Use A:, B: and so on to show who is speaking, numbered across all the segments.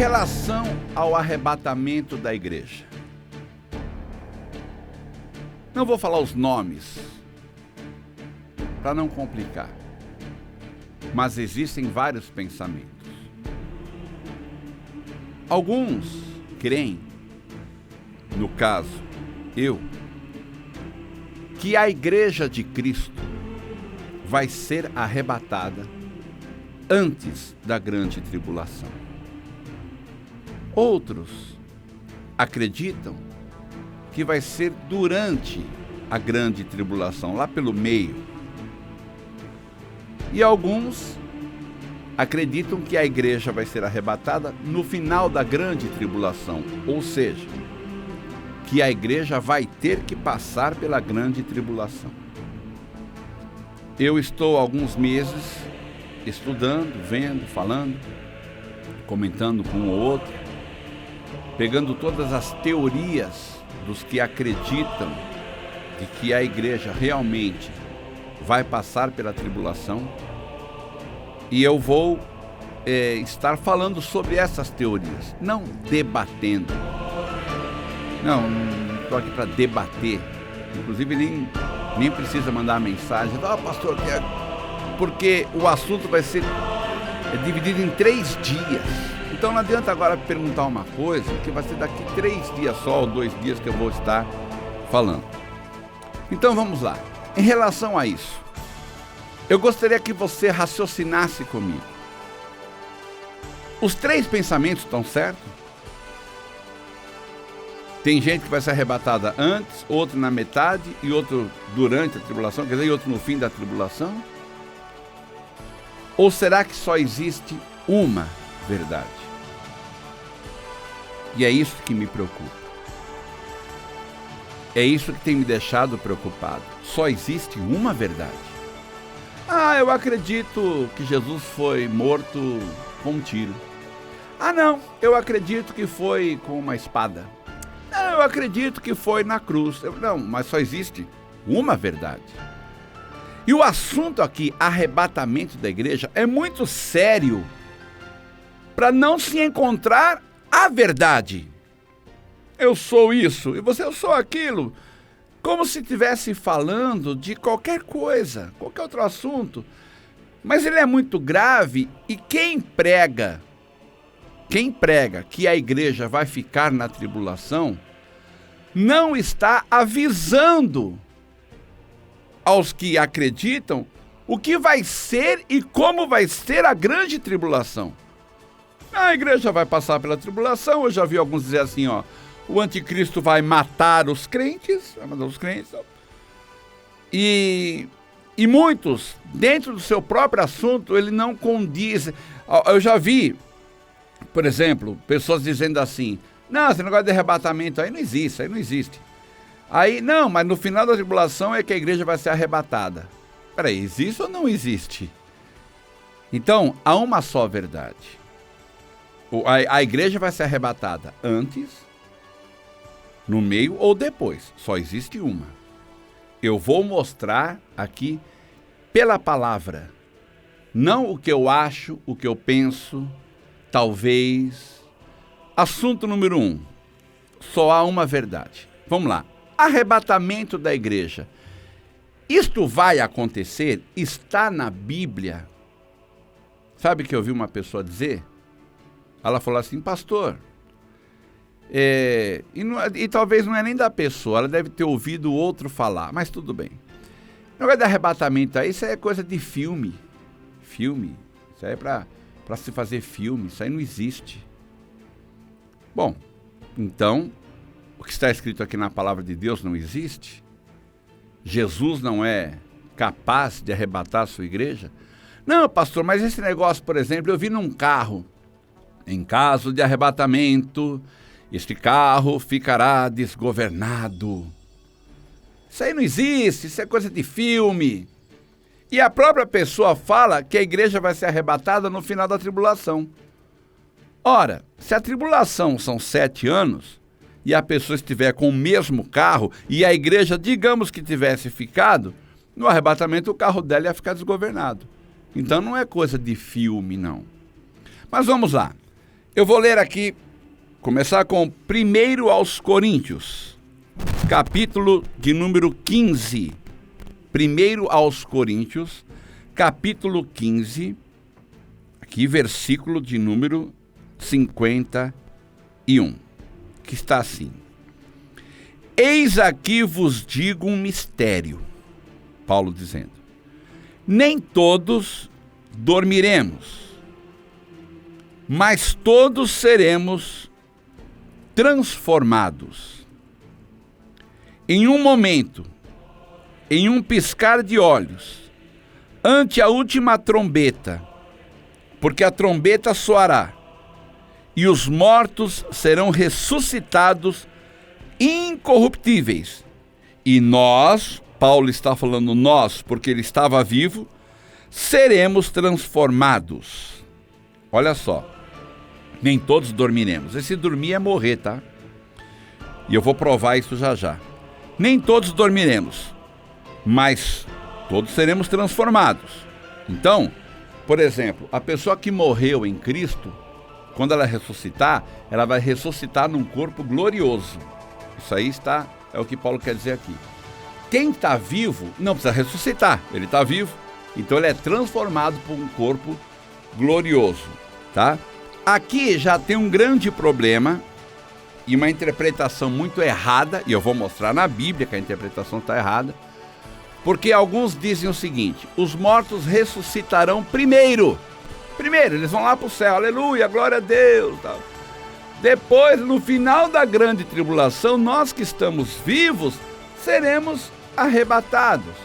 A: relação ao arrebatamento da igreja, não vou falar os nomes, para não complicar, mas existem vários pensamentos. Alguns creem, no caso, eu, que a igreja de Cristo vai ser arrebatada antes da grande tribulação. Outros acreditam que vai ser durante a grande tribulação, lá pelo meio. E alguns acreditam que a igreja vai ser arrebatada no final da grande tribulação, ou seja, que a igreja vai ter que passar pela grande tribulação. Eu estou há alguns meses estudando, vendo, falando, comentando com um ou outro, pegando todas as teorias dos que acreditam de que a igreja realmente vai passar pela tribulação, e eu vou estar falando sobre essas teorias, não debatendo. Não estou aqui para debater, inclusive nem precisa mandar mensagem, pastor, porque o assunto vai ser dividido em 3 dias. Então não adianta agora perguntar uma coisa que vai ser daqui 3 dias só, ou 2 dias que eu vou estar falando. Então vamos lá. Em relação a isso, eu gostaria que você raciocinasse comigo. Os 3 pensamentos estão certos? Tem gente que vai ser arrebatada antes, outro na metade e outro durante a tribulação, quer dizer, e outro no fim da tribulação? Ou será que só existe uma verdade? E é isso que me preocupa. É isso que tem me deixado preocupado. Só existe uma verdade. Eu acredito que Jesus foi morto com um tiro. Não, eu acredito que foi com uma espada. Não, eu acredito que foi na cruz. Não, mas só existe uma verdade. E o assunto aqui, arrebatamento da igreja, é muito sério para não se encontrar a verdade. Eu sou isso e você eu sou aquilo. Como se estivesse falando de qualquer coisa, qualquer outro assunto. Mas ele é muito grave e quem prega que a igreja vai ficar na tribulação, não está avisando aos que acreditam o que vai ser e como vai ser a grande tribulação. A igreja vai passar pela tribulação, eu já vi alguns dizer assim, o anticristo vai matar os crentes, e muitos, dentro do seu próprio assunto, ele não condiz. Eu já vi, por exemplo, pessoas dizendo assim, não, esse negócio de arrebatamento aí não existe. Aí, não, mas no final da tribulação é que a igreja vai ser arrebatada. Peraí, existe ou não existe? Então, há uma só verdade. A igreja vai ser arrebatada antes, no meio ou depois. Só existe uma. Eu vou mostrar aqui pela palavra. Não o que eu acho, o que eu penso, talvez. Assunto número 1. Só há uma verdade. Vamos lá. Arrebatamento da igreja. Isto vai acontecer? Está na Bíblia. Sabe o que eu ouvi uma pessoa dizer? Ela falou assim, pastor, e talvez não é nem da pessoa, ela deve ter ouvido o outro falar, mas tudo bem. O negócio de arrebatamento aí, isso aí é coisa de filme. Isso aí é para se fazer filme, isso aí não existe. Bom, então, o que está escrito aqui na palavra de Deus não existe? Jesus não é capaz de arrebatar a sua igreja? Não, pastor, mas esse negócio, por exemplo, eu vi num carro. Em caso de arrebatamento, este carro ficará desgovernado. Isso aí não existe, isso é coisa de filme. E a própria pessoa fala que a igreja vai ser arrebatada no final da tribulação. Ora, se a tribulação são 7 anos, e a pessoa estiver com o mesmo carro, e a igreja, digamos que tivesse ficado, no arrebatamento o carro dela ia ficar desgovernado. Então não é coisa de filme, não. Mas vamos lá. Eu vou ler aqui, começar com 1 aos Coríntios, capítulo de número 15. 1 aos Coríntios, capítulo 15, aqui versículo de número 51, que está assim: Eis aqui vos digo um mistério, Paulo dizendo, nem todos dormiremos, mas todos seremos transformados. Em um momento, em um piscar de olhos, ante a última trombeta, porque a trombeta soará, e os mortos serão ressuscitados incorruptíveis. E nós, Paulo está falando nós, porque ele estava vivo, seremos transformados. Olha só, nem todos dormiremos. Esse dormir é morrer, tá? E eu vou provar isso já já. Nem todos dormiremos, mas todos seremos transformados. Então, por exemplo, a pessoa que morreu em Cristo, quando ela ressuscitar, ela vai ressuscitar num corpo glorioso. Isso aí é o que Paulo quer dizer aqui. Quem está vivo não precisa ressuscitar, ele está vivo, então ele é transformado por um corpo glorioso, tá? Aqui já tem um grande problema e uma interpretação muito errada, e eu vou mostrar na Bíblia que a interpretação está errada, porque alguns dizem o seguinte: os mortos ressuscitarão primeiro, eles vão lá para o céu, aleluia, glória a Deus, tal. Depois, no final da grande tribulação, nós que estamos vivos, seremos arrebatados.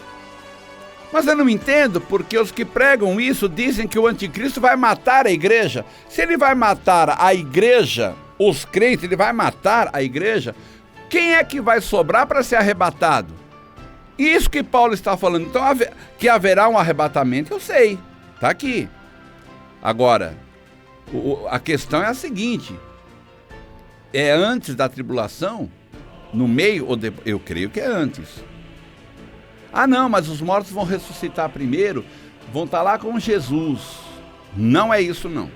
A: Mas eu não entendo, porque os que pregam isso dizem que o anticristo vai matar a igreja. Se ele vai matar a igreja, os crentes, ele vai matar a igreja, quem é que vai sobrar para ser arrebatado? Isso que Paulo está falando. Então, que haverá um arrebatamento, eu sei, está aqui. Agora, a questão é a seguinte: é antes da tribulação? No meio ou depois? Eu creio que é antes. Ah, não, mas os mortos vão ressuscitar primeiro, vão estar lá com Jesus. Não é isso, não.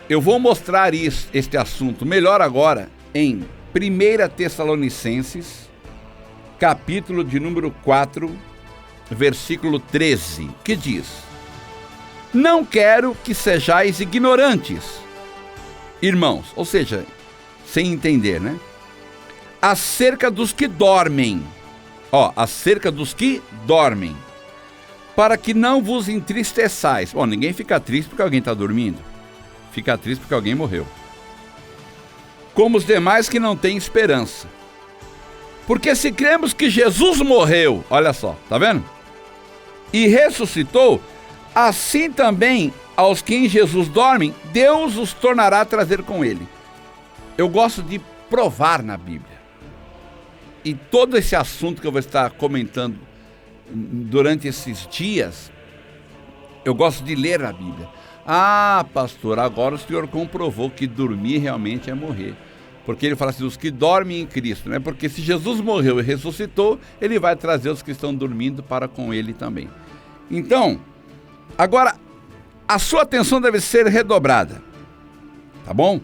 A: Eu vou mostrar este assunto melhor agora em 1 Tessalonicenses, capítulo de número 4, versículo 13, que diz: Não quero que sejais ignorantes, irmãos, ou seja, sem entender, né? Acerca dos que dormem, acerca dos que dormem, para que não vos entristeçais. Bom, ninguém fica triste porque alguém está dormindo, fica triste porque alguém morreu. Como os demais que não têm esperança. Porque se cremos que Jesus morreu, olha só, tá vendo? E ressuscitou, assim também aos que em Jesus dormem, Deus os tornará a trazer com ele. Eu gosto de provar na Bíblia. E todo esse assunto que eu vou estar comentando durante esses dias, eu gosto de ler a Bíblia. Ah, pastor, agora o senhor comprovou que dormir realmente é morrer. Porque ele fala assim, os que dormem em Cristo, né? Porque se Jesus morreu e ressuscitou, ele vai trazer os que estão dormindo para com ele também. Então, agora, a sua atenção deve ser redobrada, tá bom?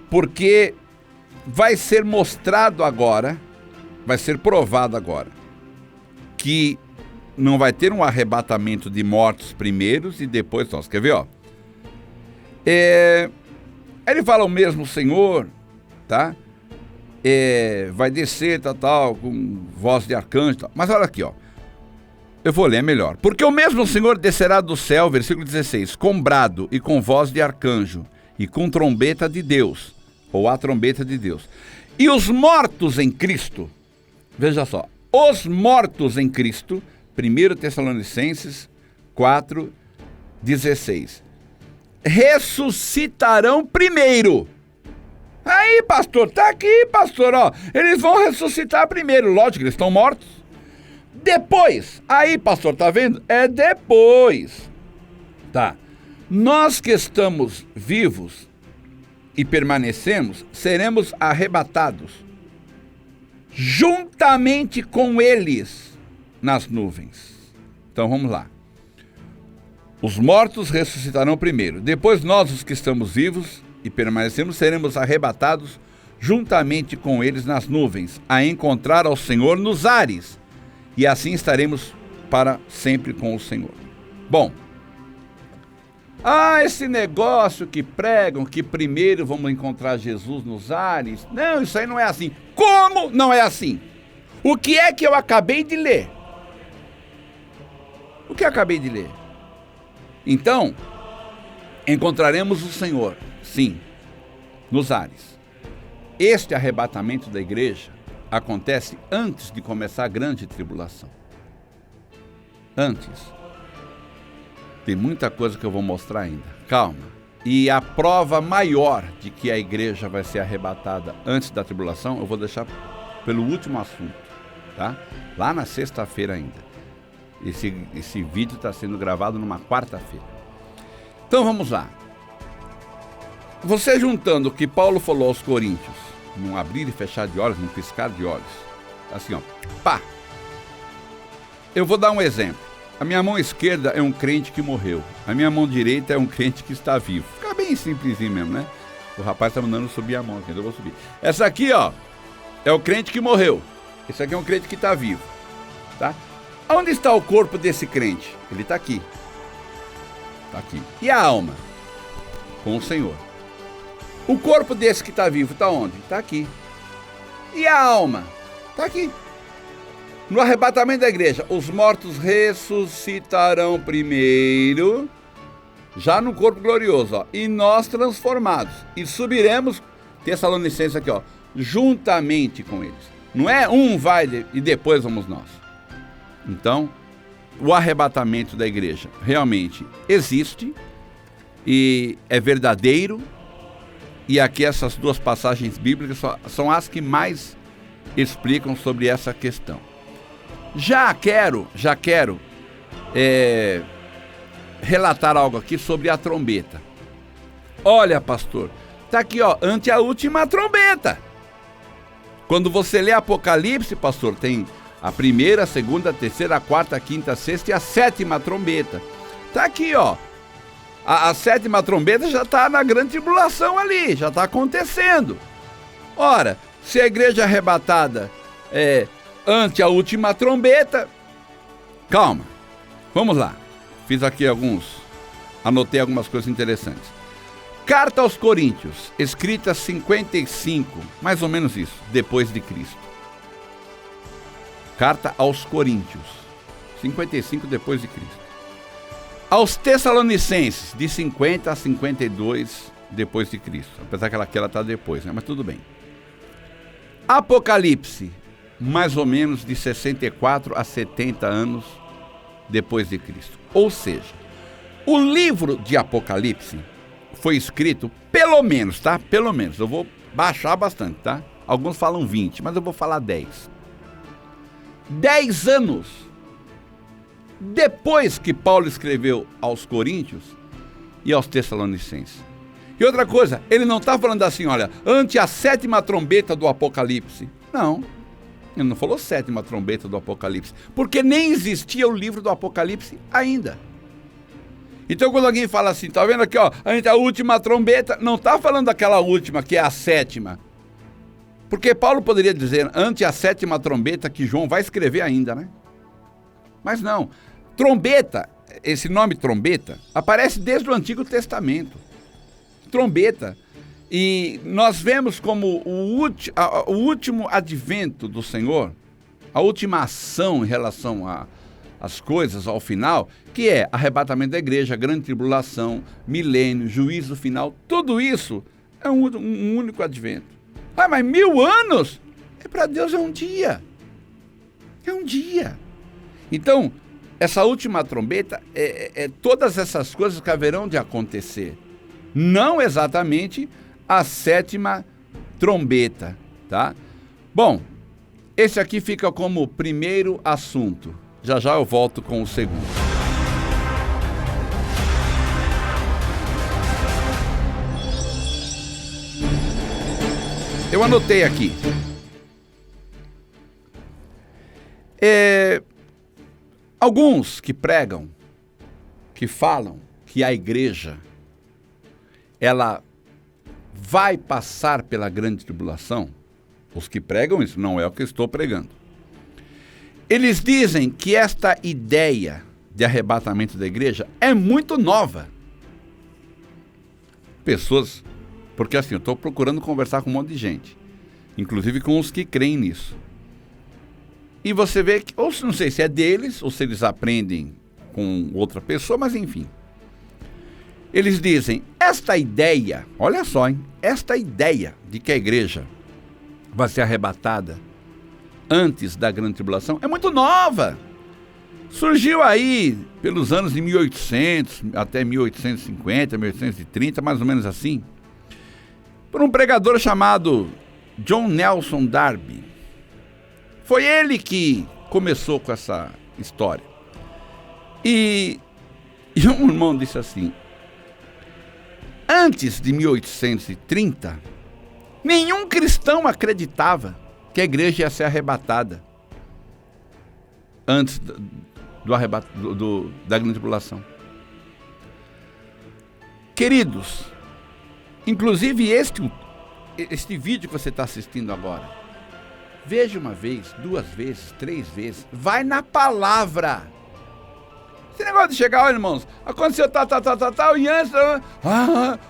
A: Porque vai ser mostrado agora, vai ser provado agora, que não vai ter um arrebatamento de mortos primeiros e depois, nós quer ver, ó. Ele fala o mesmo Senhor, tá? Vai descer, tal, com voz de arcanjo, tal. Mas olha aqui, ó. Eu vou ler melhor. Porque o mesmo Senhor descerá do céu, versículo 16, com brado e com voz de arcanjo e com trombeta de Deus, ou a trombeta de Deus. E os mortos em Cristo, veja só, os mortos em Cristo, 1 Tessalonicenses 4, 16, ressuscitarão primeiro. Aí, pastor, tá aqui, pastor, ó, eles vão ressuscitar primeiro, lógico, eles estão mortos. Depois, aí, pastor, tá vendo? É depois, tá? Nós que estamos vivos e permanecemos, seremos arrebatados juntamente com eles nas nuvens. Então vamos lá. Os mortos ressuscitarão primeiro. Depois nós, os que estamos vivos e permanecemos, seremos arrebatados juntamente com eles nas nuvens, a encontrar ao Senhor nos ares. E assim estaremos para sempre com o Senhor. Bom, esse negócio que pregam que primeiro vamos encontrar Jesus nos ares. Não, isso aí não é assim. Como não é assim? O que é que eu acabei de ler? O que eu acabei de ler? Então, encontraremos o Senhor, sim, nos ares. Este arrebatamento da igreja acontece antes de começar a grande tribulação. Antes. Tem muita coisa que eu vou mostrar ainda. Calma. E a prova maior de que a igreja vai ser arrebatada antes da tribulação, eu vou deixar pelo último assunto, tá? Lá na sexta-feira ainda. Esse vídeo está sendo gravado numa quarta-feira. Então vamos lá. Você juntando o que Paulo falou aos Coríntios, num abrir e fechar de olhos, num piscar de olhos, assim ó, pá. Eu vou dar um exemplo. A minha mão esquerda é um crente que morreu. A minha mão direita é um crente que está vivo. Fica bem simplesinho mesmo, né? O rapaz está mandando subir a mão aqui, então eu vou subir. Essa aqui, ó, é o crente que morreu. Esse aqui é um crente que está vivo, tá? Onde está o corpo desse crente? Ele está aqui. Está aqui. E a alma? Com o Senhor. O corpo desse que está vivo está onde? Está aqui. E a alma? Está aqui. No arrebatamento da igreja, os mortos ressuscitarão primeiro, já no corpo glorioso, ó, e nós transformados. E subiremos, Tessalonicenses aqui, ó, juntamente com eles. Não é um vai e depois vamos nós. Então, o arrebatamento da igreja realmente existe e é verdadeiro. E aqui essas duas passagens bíblicas são as que mais explicam sobre essa questão. Já quero relatar algo aqui sobre a trombeta. Olha, pastor, tá aqui, ó, ante a última trombeta. Quando você lê Apocalipse, pastor, tem a primeira, a segunda, a terceira, a quarta, a quinta, a sexta e a sétima trombeta. Tá aqui, ó. A sétima trombeta já está na grande tribulação ali, já está acontecendo. Ora, se a igreja arrebatada ante a última trombeta, calma, vamos lá. Fiz aqui anotei algumas coisas interessantes. Carta aos Coríntios, escrita 55, mais ou menos isso, depois de Cristo. Carta aos Coríntios, 55 depois de Cristo. Aos Tessalonicenses, de 50 a 52 depois de Cristo. Apesar que ela está depois, né? Mas tudo bem. Apocalipse, mais ou menos de 64 a 70 anos depois de Cristo. Ou seja, o livro de Apocalipse foi escrito pelo menos, tá? Pelo menos, eu vou baixar bastante, tá? Alguns falam 20, mas eu vou falar 10. 10 anos depois que Paulo escreveu aos Coríntios e aos Tessalonicenses. E outra coisa, ele não está falando assim, olha, ante a sétima trombeta do Apocalipse. Não, ele não falou sétima trombeta do Apocalipse, porque nem existia o livro do Apocalipse ainda. Então quando alguém fala assim, tá vendo aqui, ó, ante a última trombeta, não está falando daquela última, que é a sétima. Porque Paulo poderia dizer, ante a sétima trombeta, que João vai escrever ainda, né? Mas não. Trombeta, esse nome trombeta, aparece desde o Antigo Testamento. Trombeta. E nós vemos como o último advento do Senhor, a última ação em relação às coisas, ao final, que é arrebatamento da igreja, grande tribulação, milênio, juízo final, tudo isso é um único advento. Ah, mas 1000 anos? Para Deus é um dia. É um dia. Então, essa última trombeta todas essas coisas que haverão de acontecer. Não exatamente a sétima trombeta, tá? Bom, esse aqui fica como o primeiro assunto. Já já eu volto com o segundo. Eu anotei aqui. Alguns que pregam que falam que a igreja, ela vai passar pela grande tribulação, os que pregam isso, não é o que eu estou pregando. Eles dizem que esta ideia de arrebatamento da igreja é muito nova. Pessoas, porque assim, eu estou procurando conversar com um monte de gente, inclusive com os que creem nisso. E você vê que, ou não sei se é deles, ou se eles aprendem com outra pessoa, mas enfim. Eles dizem, esta ideia, olha só, hein? Esta ideia de que a igreja vai ser arrebatada antes da grande tribulação é muito nova. Surgiu aí pelos anos de 1800 até 1850, 1830, mais ou menos assim, por um pregador chamado John Nelson Darby. Foi ele que começou com essa história. E um irmão disse assim, antes de 1830, nenhum cristão acreditava que a igreja ia ser arrebatada antes da grande tribulação. Queridos, inclusive este vídeo que você está assistindo agora, veja uma vez, 2 vezes, 3 vezes, vai na palavra. Esse negócio de chegar, olha, irmãos, aconteceu tal, e antes,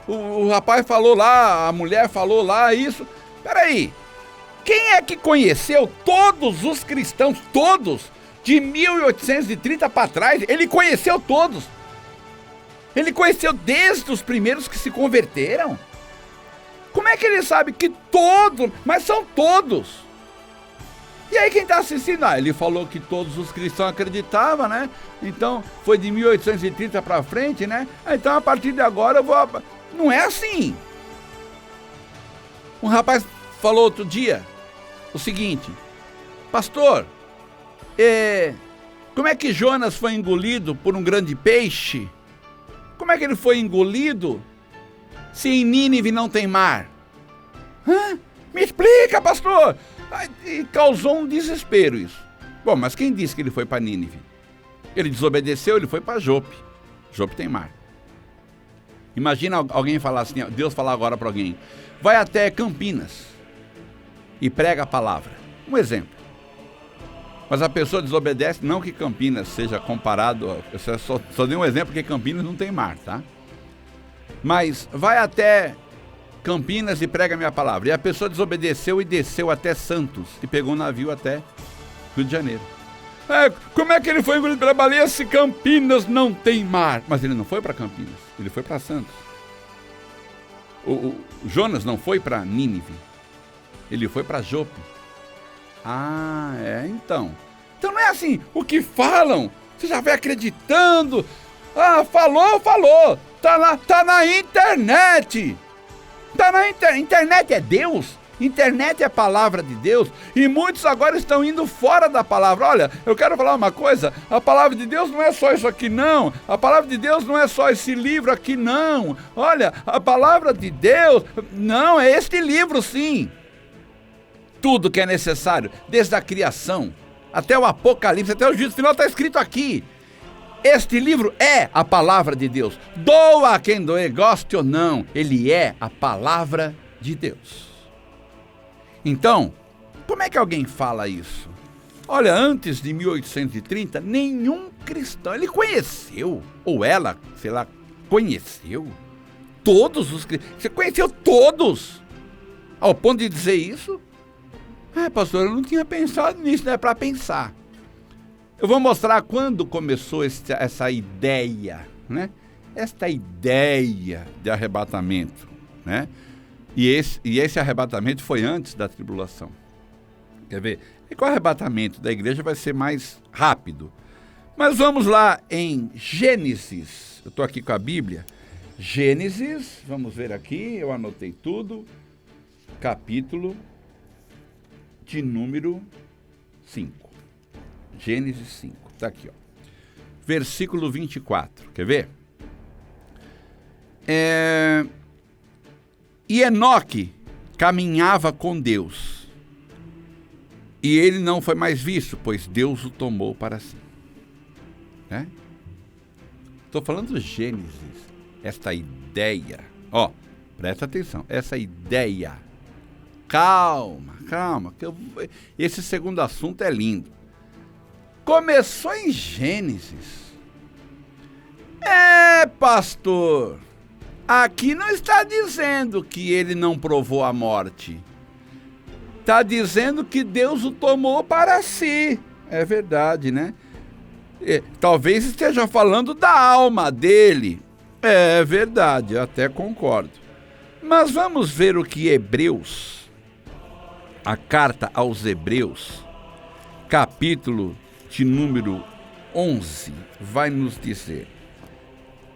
A: o rapaz falou lá, a mulher falou lá, isso. Peraí, quem é que conheceu todos os cristãos, todos, de 1830 para trás? Ele conheceu todos. Ele conheceu desde os primeiros que se converteram. Como é que ele sabe que todos, mas são todos? E aí quem está assistindo, ele falou que todos os cristãos acreditavam, né? Então, foi de 1830 para frente, né? Então, a partir de agora, eu vou... Não é assim. Um rapaz falou outro dia o seguinte, pastor, como é que Jonas foi engolido por um grande peixe? Como é que ele foi engolido se em Nínive não tem mar? Me explica, pastor! E causou um desespero isso. Bom, mas quem disse que ele foi para Nínive? Ele desobedeceu, ele foi para Jope. Jope tem mar. Imagina alguém falar assim, Deus falar agora para alguém, vai até Campinas e prega a palavra. Um exemplo. Mas a pessoa desobedece, não que Campinas seja comparado, eu só dei um exemplo porque Campinas não tem mar, tá? Mas vai até Campinas e prega a minha palavra. E a pessoa desobedeceu e desceu até Santos e pegou um navio até Rio de Janeiro. Como é que ele foi engolido pela baleia se Campinas não tem mar? Mas ele não foi para Campinas, ele foi para Santos. O Jonas não foi para Nínive, ele foi para Jope. Então. Então não é assim, o que falam, você já vai acreditando. Falou. Tá na internet. Internet é Deus? Internet é a palavra de Deus? E muitos agora estão indo fora da palavra. Olha, eu quero falar uma coisa, a palavra de Deus não é só isso aqui não, a palavra de Deus não é só esse livro aqui não, olha, a palavra de Deus, não, é este livro sim. Tudo que é necessário, desde a criação, até o Apocalipse, até o juízo final está escrito aqui. Este livro é a palavra de Deus. Doa a quem doer, goste ou não, ele é a palavra de Deus. Então, como é que alguém fala isso? Olha, antes de 1830, nenhum cristão, ele conheceu, ou ela, sei lá, conheceu todos os cristãos. Você conheceu todos, ao ponto de dizer isso? Pastor, eu não tinha pensado nisso, não é para pensar. Eu vou mostrar quando começou essa ideia, né? Esta ideia de arrebatamento, né? E esse arrebatamento foi antes da tribulação. Quer ver? E com o arrebatamento da igreja vai ser mais rápido. Mas vamos lá em Gênesis. Eu estou aqui com a Bíblia. Gênesis, vamos ver aqui, eu anotei tudo. Capítulo de número 5. Gênesis 5, está aqui, ó. Versículo 24, quer ver? E Enoque caminhava com Deus, e ele não foi mais visto, pois Deus o tomou para si. Né? Estou falando Gênesis. Esta ideia, ó, presta atenção, essa ideia. Calma, esse segundo assunto é lindo. Começou em Gênesis. Pastor, aqui não está dizendo que ele não provou a morte. Está dizendo que Deus o tomou para si. É verdade, né? Talvez esteja falando da alma dele. É verdade, eu até concordo. Mas vamos ver o que Hebreus, a carta aos Hebreus, capítulo de número 11, vai nos dizer.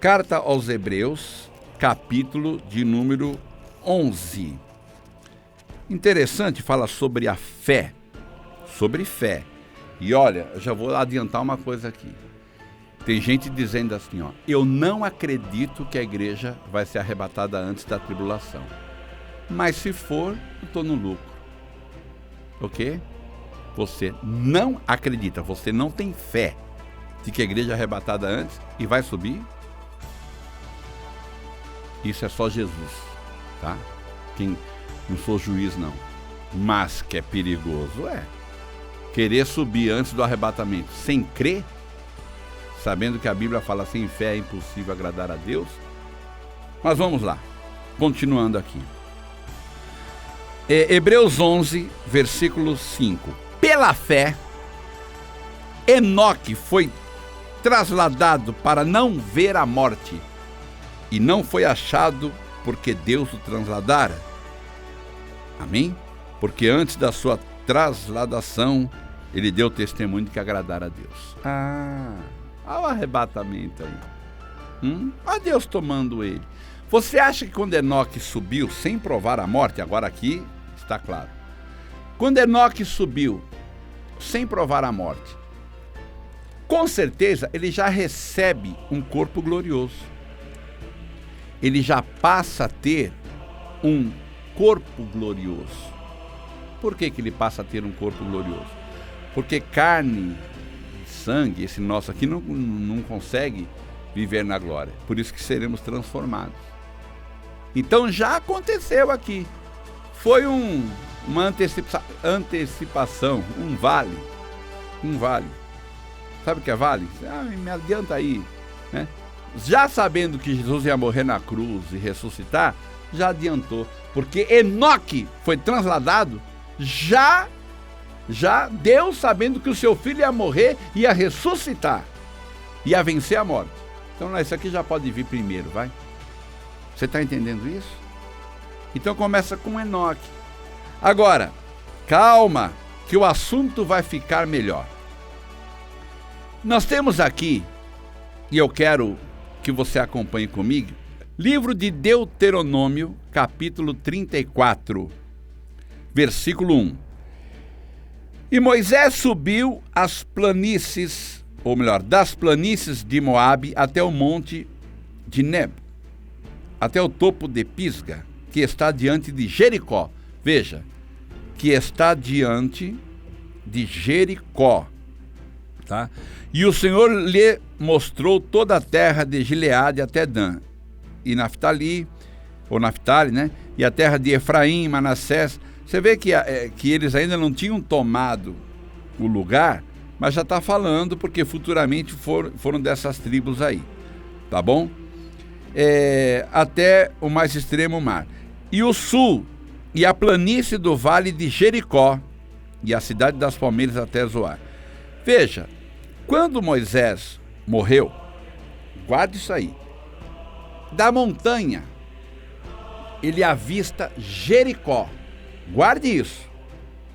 A: Carta aos Hebreus, capítulo de número 11. Interessante, fala sobre a fé. Sobre fé. E olha, eu já vou adiantar uma coisa aqui. Tem gente dizendo assim, ó, eu não acredito que a igreja vai ser arrebatada antes da tribulação. Mas se for, eu estou no lucro. Ok? Você não acredita, você não tem fé de que a igreja é arrebatada antes e vai subir? Isso é só Jesus, tá? Não sou juiz, não. Mas que é perigoso, querer subir antes do arrebatamento sem crer, sabendo que a Bíblia fala sem fé é impossível agradar a Deus. Mas vamos lá, continuando aqui. Hebreus 11, versículo 5. Pela fé, Enoque foi trasladado para não ver a morte, e não foi achado porque Deus o trasladara. Amém? Porque antes da sua trasladação, ele deu testemunho de que agradara a Deus. Olha o arrebatamento aí. Olha Deus tomando ele. Você acha que quando Enoque subiu sem provar a morte, agora aqui está claro. Quando Enoque subiu sem provar a morte, com certeza ele já recebe um corpo glorioso. Ele já passa a ter um corpo glorioso. Por que ele passa a ter um corpo glorioso? Porque carne e sangue, esse nosso aqui, não consegue viver na glória. Por isso que seremos transformados. Então já aconteceu aqui. Foi uma antecipação, um vale. Sabe o que é vale? Me adianta aí, né? Já sabendo que Jesus ia morrer na cruz e ressuscitar, já adiantou. Porque Enoque foi transladado, já Deus sabendo que o seu filho ia morrer, ia ressuscitar, ia vencer a morte. Então isso aqui já pode vir primeiro, vai? Você está entendendo isso? Então começa com Enoque. Agora, calma, que o assunto vai ficar melhor. Nós temos aqui, e eu quero que você acompanhe comigo, livro de Deuteronômio, capítulo 34, versículo 1. E Moisés subiu as planícies, ou melhor, das planícies de Moabe até o monte de Nebo, até o topo de Pisga, que está diante de Jericó. Veja, que está diante de Jericó, tá? E o Senhor lhe mostrou toda a terra de Gileade até Dan, e Naftali, né? E a terra de Efraim, Manassés. Você vê que eles ainda não tinham tomado o lugar, mas já está falando, porque futuramente foram dessas tribos aí, tá bom? Até o mais extremo mar. E o sul, e a planície do vale de Jericó, e a cidade das palmeiras até Zoar. Veja, quando Moisés morreu, guarde isso aí, da montanha, ele avista Jericó. Guarde isso.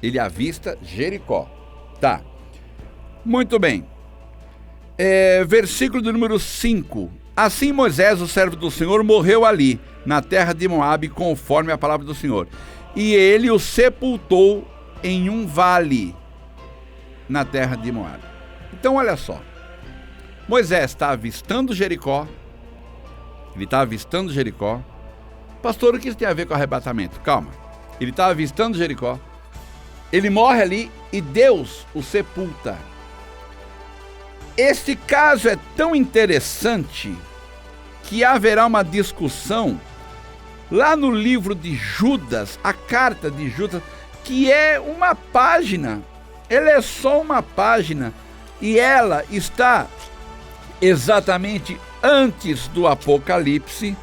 A: Ele avista Jericó. Tá. Muito bem. Versículo do número 5. Assim Moisés, o servo do Senhor, morreu ali, na terra de Moabe, conforme a palavra do Senhor. E ele o sepultou em um vale, na terra de Moabe. Então, olha só. Moisés está avistando Jericó. Ele está avistando Jericó. Pastor, o que isso tem a ver com arrebatamento? Calma. Ele está avistando Jericó. Ele morre ali e Deus o sepulta. Este caso é tão interessante que haverá uma discussão lá no livro de Judas, a carta de Judas, que é uma página, ela é só uma página, e ela está exatamente antes do Apocalipse,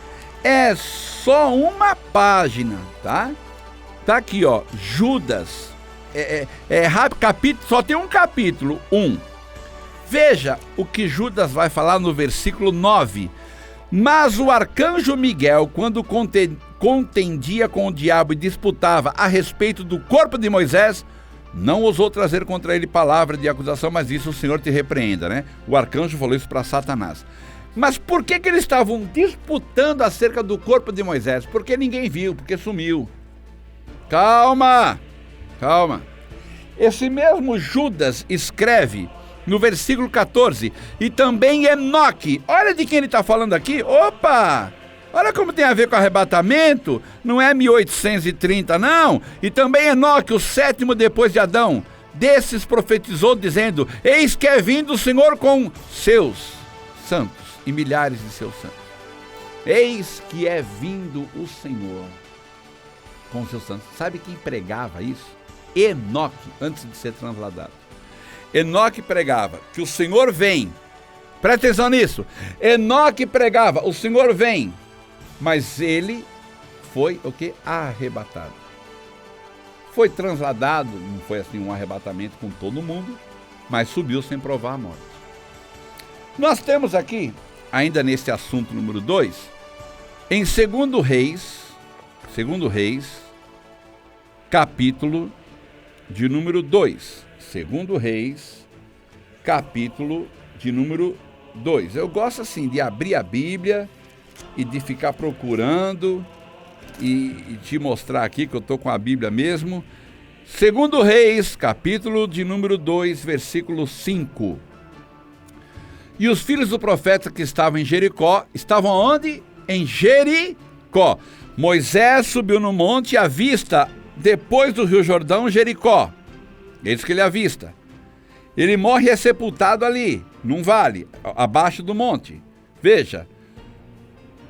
A: é só uma página, tá? Tá aqui, ó, Judas, capítulo, só tem um capítulo, 1. Veja o que Judas vai falar no versículo 9. Mas o arcanjo Miguel, quando contendia com o diabo e disputava a respeito do corpo de Moisés, não ousou trazer contra ele palavra de acusação, mas isso o Senhor te repreenda, né? O arcanjo falou isso para Satanás. Mas por que eles estavam disputando acerca do corpo de Moisés? Porque ninguém viu, porque sumiu. Calma, calma. Esse mesmo Judas escreve no versículo 14, e também Enoque. Olha de quem ele está falando aqui. Opa! Olha como tem a ver com arrebatamento. Não é 1830, não. E também Enoque, o 7º depois de Adão. Desses profetizou dizendo: eis que é vindo o Senhor com seus santos e milhares de seus santos. Eis que é vindo o Senhor com seus santos. Sabe quem pregava isso? Enoque, antes de ser transladado. Enoque pregava que o Senhor vem. Presta atenção nisso. Enoque pregava, o Senhor vem. Mas ele foi o quê? Arrebatado. Foi transladado, não foi assim um arrebatamento com todo mundo, mas subiu sem provar a morte. Nós temos aqui, ainda nesse assunto número 2, em 2 Reis, capítulo de número 2. 2 Reis, capítulo de número 2. Eu gosto assim de abrir a Bíblia e de ficar procurando e te mostrar aqui que eu estou com a Bíblia mesmo. 2 Reis, capítulo de número 2, versículo 5. E os filhos do profeta que estavam em Jericó, estavam onde? Em Jericó. Moisés subiu no monte à vista, depois do rio Jordão, Jericó. Eis que ele avista. Ele morre e é sepultado ali, num vale, abaixo do monte. Veja.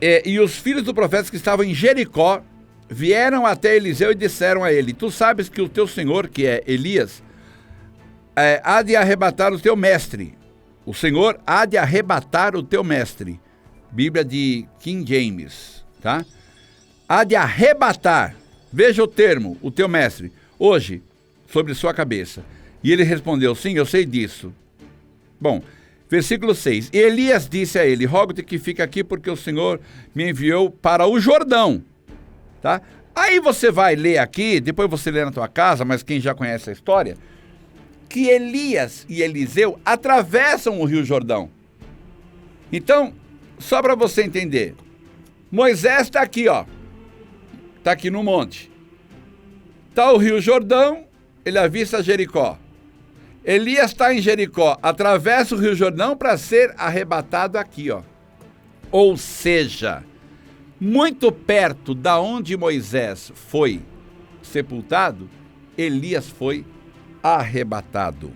A: E os filhos do profeta que estavam em Jericó vieram até Eliseu e disseram a ele: tu sabes que o teu senhor, que é Elias, há de arrebatar o teu mestre. O Senhor há de arrebatar o teu mestre. Bíblia de King James, tá? Há de arrebatar, veja o termo, o teu mestre, hoje, sobre sua cabeça. E ele respondeu: sim, eu sei disso. Bom, versículo 6. E Elias disse a ele: rogo-te que fique aqui, porque o Senhor me enviou para o Jordão. Tá? Aí você vai ler aqui, depois você lê na tua casa, mas quem já conhece a história, que Elias e Eliseu atravessam o rio Jordão. Então, só para você entender, Moisés está aqui, ó. Está aqui no monte. Está o rio Jordão, ele avista Jericó. Elias está em Jericó, atravessa o rio Jordão para ser arrebatado aqui, ó. Ou seja, muito perto da onde Moisés foi sepultado, Elias foi arrebatado.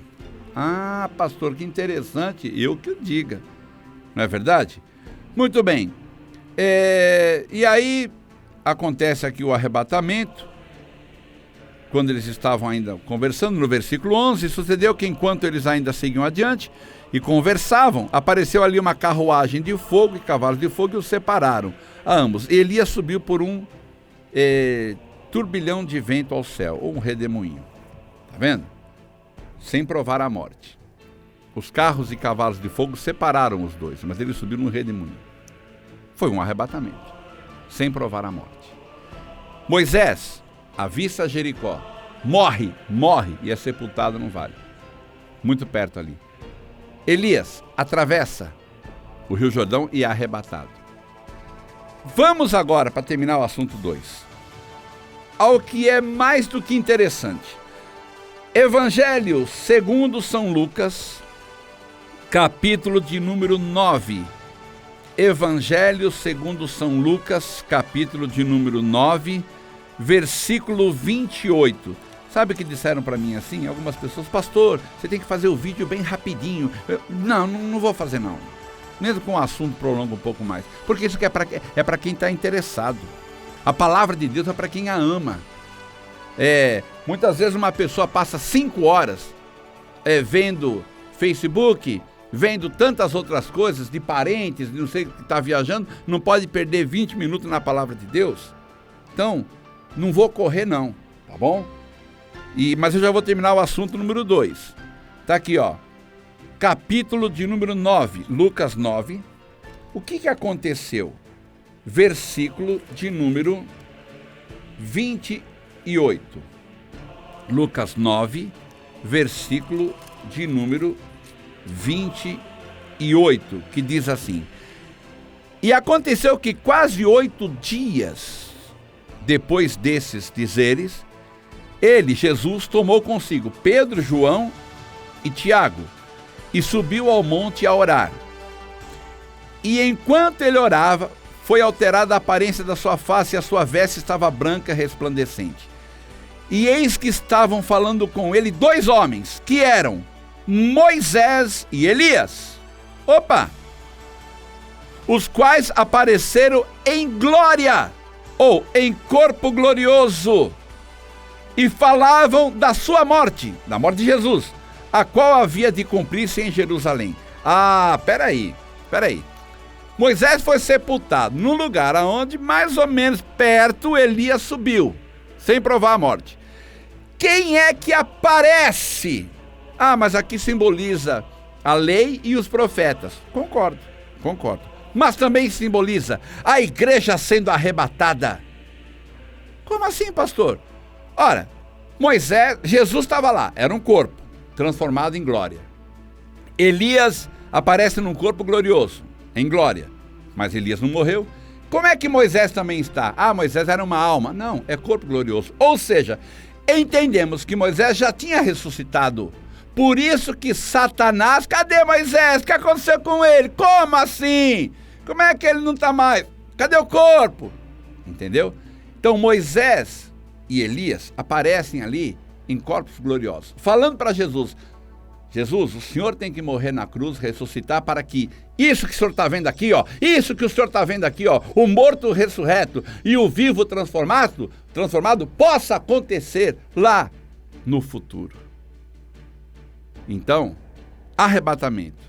A: Ah, pastor, que interessante, eu que o diga. Não é verdade? Muito bem. E aí acontece aqui o arrebatamento. Quando eles estavam ainda conversando, no versículo 11, sucedeu que enquanto eles ainda seguiam adiante e conversavam, apareceu ali uma carruagem de fogo e cavalos de fogo e os separaram a ambos. E Elias subiu por um turbilhão de vento ao céu, ou um redemoinho. Tá vendo? Sem provar a morte. Os carros e cavalos de fogo separaram os dois, mas ele subiu num redemoinho. Foi um arrebatamento, sem provar a morte. Moisés avista Jericó, morre e é sepultado num vale, muito perto ali. Elias atravessa o rio Jordão e é arrebatado. Vamos agora, para terminar o assunto 2, ao que é mais do que interessante. Evangelho segundo São Lucas, capítulo de número 9. Evangelho segundo São Lucas, capítulo de número 9, versículo 28. Sabe o que disseram para mim assim? Algumas pessoas, pastor, você tem que fazer o vídeo bem rapidinho. Não vou fazer não. Mesmo com o assunto prolonga um pouco mais. Porque isso é para quem está interessado. A palavra de Deus é para quem a ama. Muitas vezes uma pessoa passa 5 horas vendo Facebook, vendo tantas outras coisas, de parentes, de não sei o que está viajando, não pode perder 20 minutos na palavra de Deus. Então, não vou correr não, tá bom? Mas eu já vou terminar o assunto número 2. Tá aqui, ó. Capítulo de número 9, Lucas 9. O que aconteceu? Versículo de número 28. Lucas 9, versículo de número 28, que diz assim: E aconteceu que quase 8 dias depois desses dizeres, ele, Jesus, tomou consigo Pedro, João e Tiago e subiu ao monte a orar. E enquanto ele orava, foi alterada a aparência da sua face e a sua veste estava branca, resplandecente. E eis que estavam falando com ele 2 homens, que eram Moisés e Elias. Opa! Os quais apareceram em glória, ou em corpo glorioso, e falavam da sua morte, da morte de Jesus, a qual havia de cumprir-se em Jerusalém. Peraí. Moisés foi sepultado no lugar aonde, mais ou menos perto, Elias subiu, sem provar a morte. Quem é que aparece? Mas aqui simboliza a lei e os profetas. Concordo. Mas também simboliza a igreja sendo arrebatada. Como assim, pastor? Ora, Jesus estava lá, era um corpo transformado em glória. Elias aparece num corpo glorioso, em glória. Mas Elias não morreu. Como é que Moisés também está? Moisés era uma alma. Não, é corpo glorioso. Ou seja, entendemos que Moisés já tinha ressuscitado. Por isso que Satanás... Cadê Moisés? O que aconteceu com ele? Como assim? Como é que ele não está mais? Cadê o corpo? Entendeu? Então Moisés e Elias aparecem ali em corpos gloriosos. Falando para Jesus... Jesus, o Senhor tem que morrer na cruz, ressuscitar para que isso que o Senhor está vendo aqui, isso que o Senhor está vendo aqui, o morto ressurreto e o vivo transformado, possa acontecer lá no futuro. Então, arrebatamento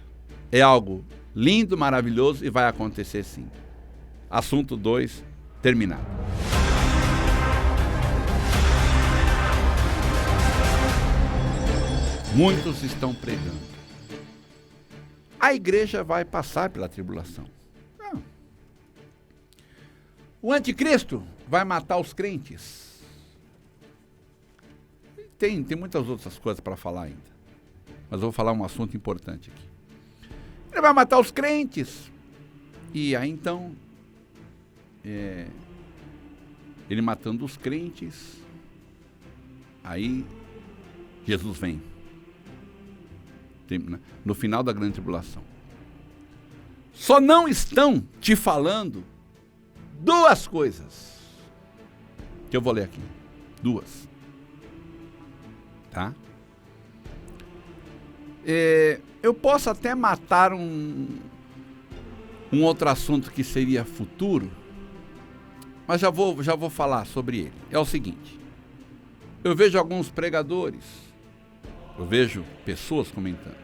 A: é algo lindo, maravilhoso e vai acontecer sim. Assunto 2, terminado. Muitos estão pregando: a igreja vai passar pela tribulação. Não. O anticristo vai matar os crentes. Tem muitas outras coisas para falar ainda, mas eu vou falar um assunto importante aqui. Ele vai matar os crentes. E aí então, ele matando os crentes, aí Jesus vem. No final da grande tribulação. Só não estão te falando 2 coisas que eu vou ler aqui. 2. Tá? Eu posso até matar um outro assunto que seria futuro, mas já vou falar sobre ele. É o seguinte: eu vejo alguns pregadores, eu vejo pessoas comentando: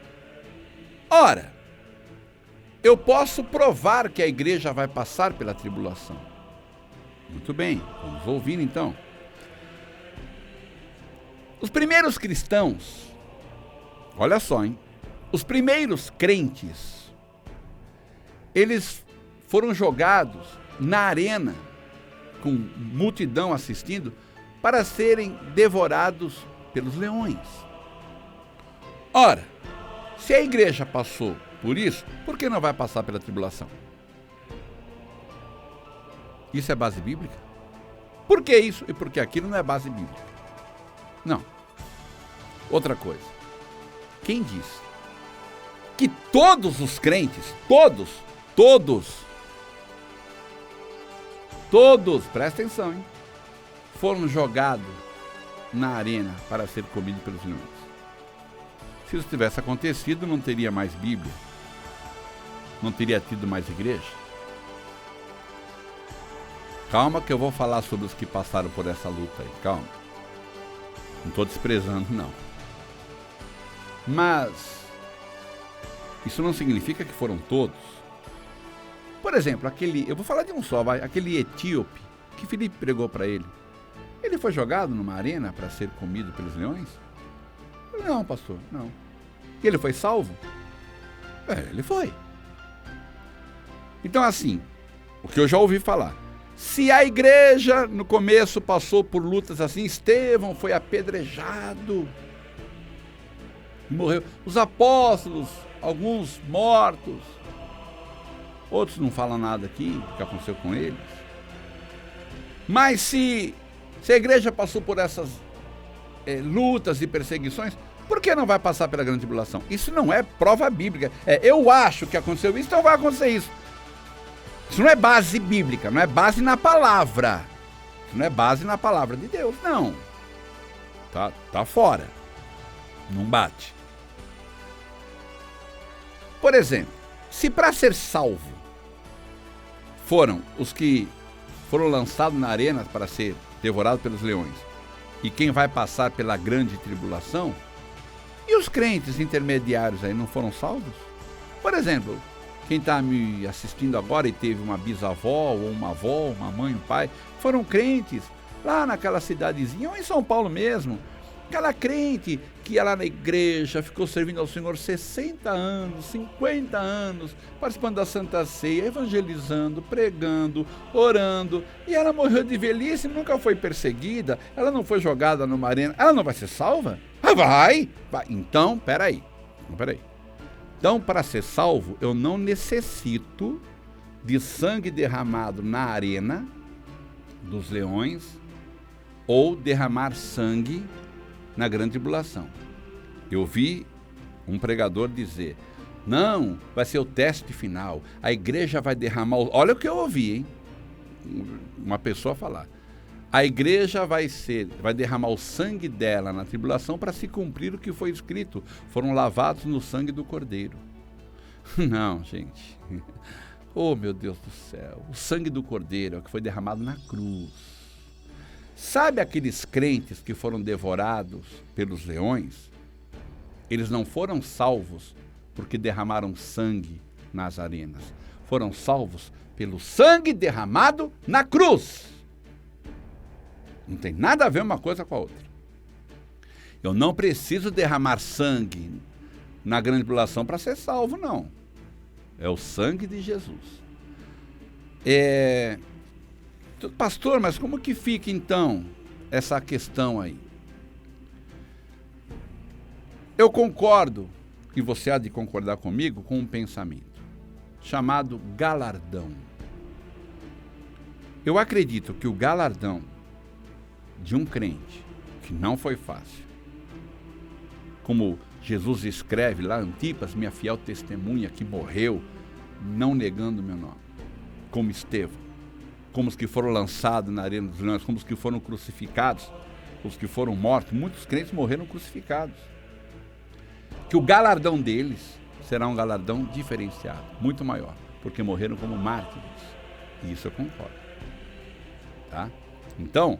A: ora, eu posso provar que a igreja vai passar pela tribulação. Muito bem, vamos ouvir então. Os primeiros cristãos, olha só, os primeiros crentes, eles foram jogados na arena, com multidão assistindo, para serem devorados pelos leões. Ora, se a igreja passou por isso, por que não vai passar pela tribulação? Isso é base bíblica? Por que isso e por que aquilo não é base bíblica? Não. Outra coisa. Quem diz que todos os crentes, todos, presta atenção, foram jogados na arena para ser comido pelos leões. Se isso tivesse acontecido, não teria mais Bíblia. Não teria tido mais igreja. Calma que eu vou falar sobre os que passaram por essa luta aí, calma. Não estou desprezando, não. Mas isso não significa que foram todos. Por exemplo, eu vou falar de um só, aquele etíope que Filipe pregou para ele. Ele foi jogado numa arena para ser comido pelos leões? Não, pastor, não. E ele foi salvo? Ele foi. Então, assim, o que eu já ouvi falar, se a igreja no começo passou por lutas assim, Estevão foi apedrejado, morreu. Os apóstolos, alguns mortos, outros não falam nada aqui, o que aconteceu com eles. Mas se a igreja passou por essas lutas e perseguições, por que não vai passar pela grande tribulação? Isso não é prova bíblica. Eu acho que aconteceu isso, então vai acontecer isso. Isso não é base bíblica, não é base na palavra. Isso não é base na palavra de Deus, não. Tá fora. Não bate. Por exemplo, se para ser salvo foram os que foram lançados na arena para ser devorados pelos leões, e quem vai passar pela grande tribulação, e os crentes intermediários aí não foram salvos? Por exemplo, quem está me assistindo agora e teve uma bisavó, ou uma avó, uma mãe, um pai, foram crentes lá naquela cidadezinha, ou em São Paulo mesmo, aquela crente que ia lá na igreja, ficou servindo ao Senhor 60 anos, 50 anos, participando da Santa Ceia, evangelizando, pregando, orando, e ela morreu de velhice, nunca foi perseguida, ela não foi jogada numa arena, ela não vai ser salva? Vai. Então, peraí. Então, para ser salvo, eu não necessito de sangue derramado na arena dos leões ou derramar sangue na grande tribulação. Eu vi um pregador dizer, não, vai ser o teste final, a igreja vai derramar... Olha o que eu ouvi, hein? Uma pessoa falar. A igreja vai derramar o sangue dela na tribulação para se cumprir o que foi escrito. Foram lavados no sangue do Cordeiro. Não, gente. Oh, meu Deus do céu. O sangue do Cordeiro é o que foi derramado na cruz. Sabe aqueles crentes que foram devorados pelos leões? Eles não foram salvos porque derramaram sangue nas arenas. Foram salvos pelo sangue derramado na cruz. Não tem nada a ver uma coisa com a outra. Eu não preciso derramar sangue na grande tribulação para ser salvo, não. É o sangue de Jesus. Pastor, mas como que fica então essa questão aí? Eu concordo, e você há de concordar comigo, com um pensamento chamado galardão. Eu acredito que o galardão de um crente, que não foi fácil, como Jesus escreve lá, Antipas, minha fiel testemunha, que morreu não negando o meu nome, como Estevão, como os que foram lançados na arena dos leões, como os que foram crucificados, os que foram mortos, muitos crentes morreram crucificados. Que o galardão deles será um galardão diferenciado, muito maior, porque morreram como mártires. E isso eu concordo. Tá? Então,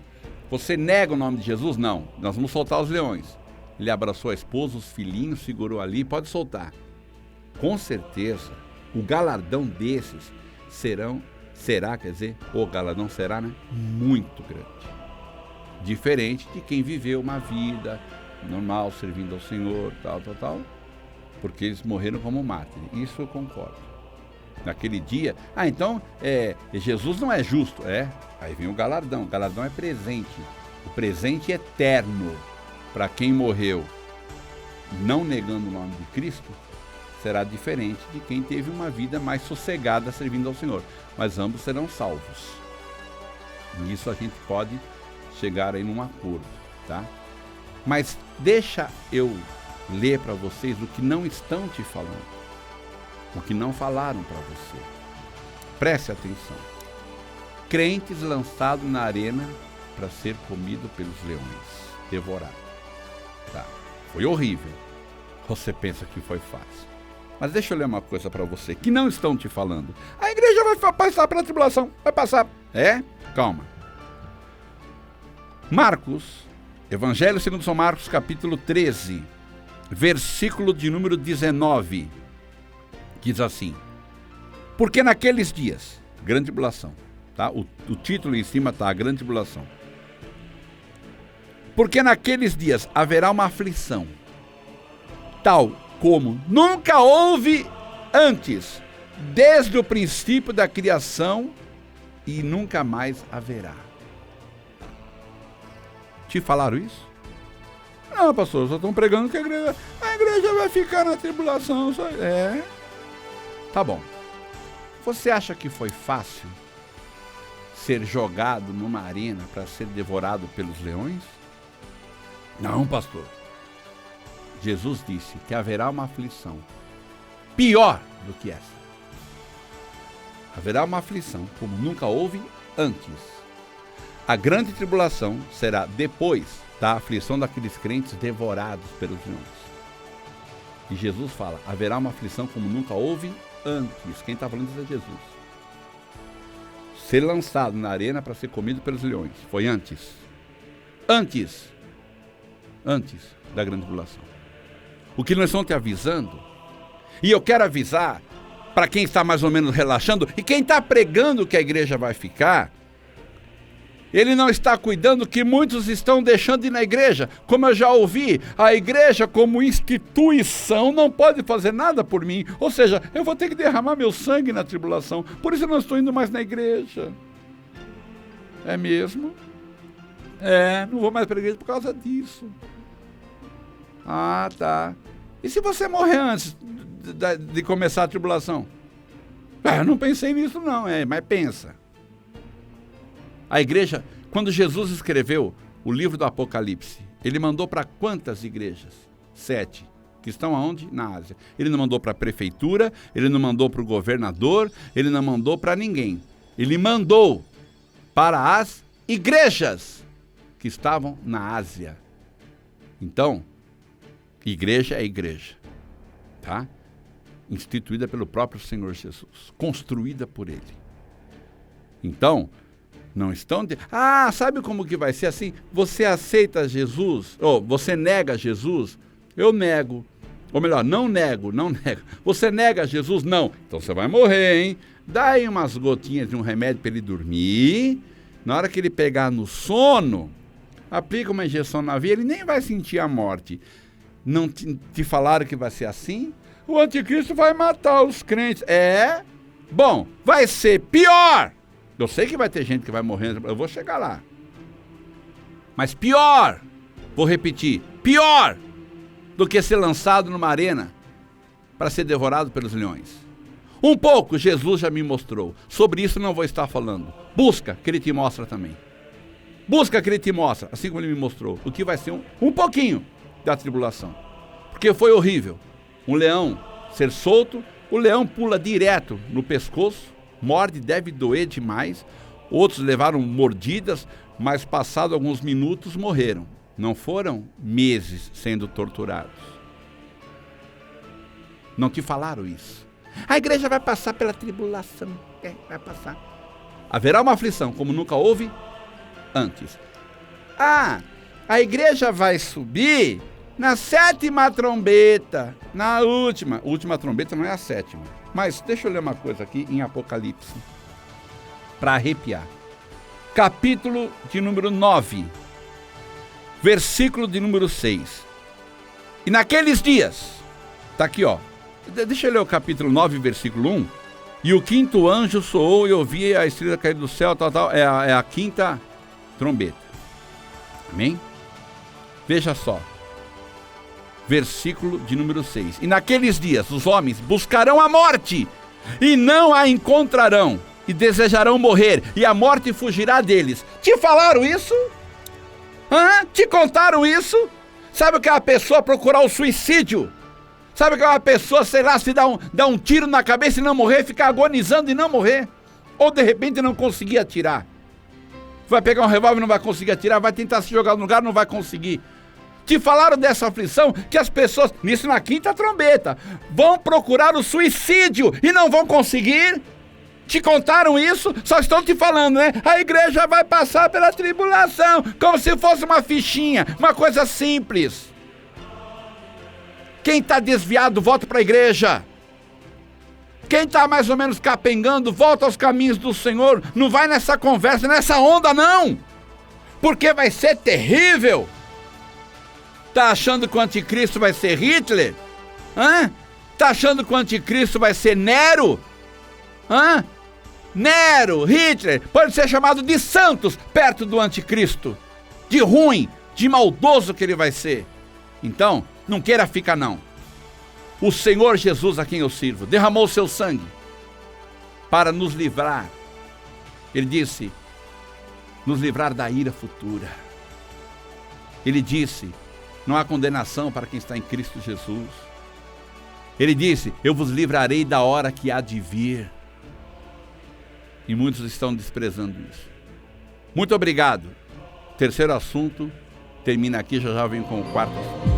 A: você nega o nome de Jesus? Não. Nós vamos soltar os leões. Ele abraçou a esposa, os filhinhos, segurou ali, pode soltar. Com certeza, o galardão desses o galardão será, né? Muito grande. Diferente de quem viveu uma vida normal, servindo ao Senhor, tal, porque eles morreram como mártires. Isso eu concordo. Naquele dia, então, Jesus não é justo, aí vem o galardão. O galardão é presente, o presente eterno para quem morreu não negando o nome de Cristo, será diferente de quem teve uma vida mais sossegada servindo ao Senhor, mas ambos serão salvos. Nisso a gente pode chegar aí num acordo, tá? Mas deixa eu ler para vocês o que não estão te falando, o que não falaram para você. Preste atenção. Crentes lançados na arena para ser comido pelos leões. devorado. Tá. Foi horrível. Você pensa que foi fácil. Mas deixa eu ler uma coisa para você, que não estão te falando. A igreja vai passar pela tribulação, vai passar. Calma. Marcos, Evangelho segundo São Marcos, capítulo 13, versículo de número 19, diz assim: porque naqueles dias, grande tribulação, tá? O título em cima está a grande tribulação. Porque naqueles dias haverá uma aflição, tal como nunca houve antes, desde o princípio da criação, e nunca mais haverá. Te falaram isso? Não, pastor, só estão pregando que a igreja vai ficar na tribulação. Tá bom. Você acha que foi fácil ser jogado numa arena para ser devorado pelos leões? Não, pastor. Jesus disse que haverá uma aflição pior do que essa. Haverá uma aflição como nunca houve antes. A grande tribulação será depois da aflição daqueles crentes devorados pelos leões. E Jesus fala, haverá uma aflição como nunca houve antes. Quem está falando isso é Jesus. Ser lançado na arena para ser comido pelos leões foi antes. Antes da grande tribulação. O que nós estamos te avisando, e eu quero avisar para quem está mais ou menos relaxando, e quem está pregando que a igreja vai ficar, ele não está cuidando que muitos estão deixando de ir na igreja. Como eu já ouvi, a igreja como instituição não pode fazer nada por mim. Ou seja, eu vou ter que derramar meu sangue na tribulação. Por isso eu não estou indo mais na igreja. É mesmo? Não vou mais para a igreja por causa disso. Ah, tá. E se você morrer antes de começar a tribulação? Eu não pensei nisso não, mas pensa. A igreja, quando Jesus escreveu o livro do Apocalipse, ele mandou para quantas igrejas? 7. Que estão aonde? Na Ásia. Ele não mandou para a prefeitura, ele não mandou para o governador, ele não mandou para ninguém. Ele mandou para as igrejas que estavam na Ásia. Então, igreja é igreja, tá? Instituída pelo próprio Senhor Jesus, construída por Ele. Então, não estão... sabe como que vai ser assim? Você aceita Jesus, ou você nega Jesus? Eu nego. Ou melhor, não nego. Você nega Jesus? Não. Então você vai morrer, hein? Dá aí umas gotinhas de um remédio para ele dormir. Na hora que ele pegar no sono, aplica uma injeção na veia, ele nem vai sentir a morte. Não te falaram que vai ser assim? O anticristo vai matar os crentes. Bom, vai ser pior. Eu sei que vai ter gente que vai morrer, eu vou chegar lá. Mas pior, vou repetir, pior do que ser lançado numa arena para ser devorado pelos leões. Um pouco Jesus já me mostrou. Sobre isso não vou estar falando. Busca, que ele te mostra também. Busca, que ele te mostra, assim como ele me mostrou, o que vai ser um pouquinho da tribulação. Porque foi horrível. Um leão ser solto, o leão pula direto no pescoço, morde, deve doer demais. Outros levaram mordidas, mas passado alguns minutos morreram. Não foram meses sendo torturados. Não te falaram isso. A igreja vai passar pela tribulação. Vai passar. Haverá uma aflição como nunca houve antes. A igreja vai subir na 7ª trombeta. Na última trombeta não é a 7ª. Mas deixa eu ler uma coisa aqui em Apocalipse, para arrepiar. Capítulo de número 9, versículo de número 6. E naqueles dias, tá aqui ó, deixa eu ler o capítulo 9, versículo 1. E o 5º anjo soou e eu vi a estrela cair do céu, é a 5ª trombeta. Amém? Veja só. Versículo de número 6. E naqueles dias os homens buscarão a morte e não a encontrarão, e desejarão morrer, e a morte fugirá deles. Te falaram isso? Te contaram isso? Sabe o que é uma pessoa procurar o suicídio? Sabe o que é uma pessoa, sei lá, se dar um tiro na cabeça e não morrer, ficar agonizando e não morrer? Ou de repente não conseguir atirar? Vai pegar um revólver e não vai conseguir atirar, vai tentar se jogar no lugar, não vai conseguir. Te falaram dessa aflição que as pessoas, nisso na quinta trombeta, vão procurar o suicídio e não vão conseguir? Te contaram isso? Só estão te falando, né? A igreja vai passar pela tribulação, como se fosse uma fichinha, uma coisa simples. Quem está desviado, volta para a igreja. Quem está mais ou menos capengando, volta aos caminhos do Senhor. Não vai nessa conversa, nessa onda não. Porque vai ser terrível. Tá achando que o anticristo vai ser Hitler? Tá achando que o anticristo vai ser Nero? Nero, Hitler, pode ser chamado de santos perto do anticristo. De ruim, de maldoso que ele vai ser. Então, não queira ficar não. O Senhor Jesus, a quem eu sirvo, derramou o seu sangue para nos livrar. Ele disse, nos livrar da ira futura. Ele disse, não há condenação para quem está em Cristo Jesus. Ele disse, eu vos livrarei da hora que há de vir. E muitos estão desprezando isso. Muito obrigado. Terceiro assunto termina aqui, já venho com o quarto assunto.